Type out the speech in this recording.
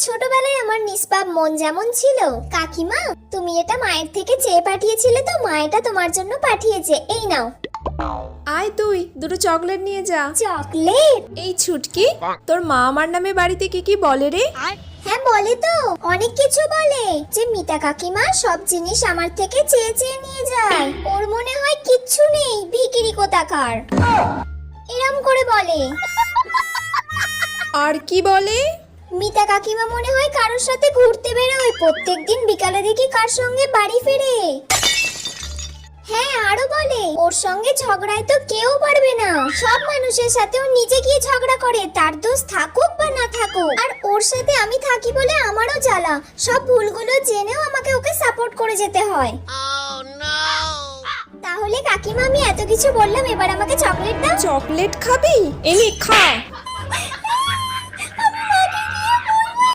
ছোটবেলায় আমার নিষ্পাপ মন যেমন ছিল, কাকিমা তুমি এটা মায়ের থেকে চেয়ে পাঠিয়েছিলে তো মা এটা তোমার জন্য পাঠিয়েছে, এই নাও। আয় তুই দুটো চকলেট নিয়ে যা। চকলেট? এই ছুটকি, তোর মা আমার নামে বাড়িতে কি কি বলে রে? হ্যাঁ বলে তো, অনেক কিছু বলে। যে মিতা কাকিমা সব জিনিস আমার থেকে চেয়ে চেয়ে নিয়ে যায়, ওর মনে হয় কিচ্ছু নেই, ভিখিরি কোথাকার, এরম করে বলে। আর কি বলে? মিতা কাকিমা মনে হয় কারোর সাথে ঘুরতে বেরোয়, প্রত্যেকদিন বিকালে দেখি কার সঙ্গে বাড়ি ফেরে। হ্যাঁ আরো বলে ওর সঙ্গে ঝগড়ায় তো কেউ পারবে না, সব মানুষের সাথে ও নিজে গিয়ে ঝগড়া করে, তার দোষ থাকুক বা না থাকুক। আর ওর সাথে আমি থাকি বলে আমারও জ্বালা, সব ভুলগুলো জেনেও আমাকে ওকে সাপোর্ট করে যেতে হয়। তাহলে কাকিমা আমি এত কিছু বললাম, এবার আমাকে চকলেট দাও। চকলেট খাবি? এনে খা।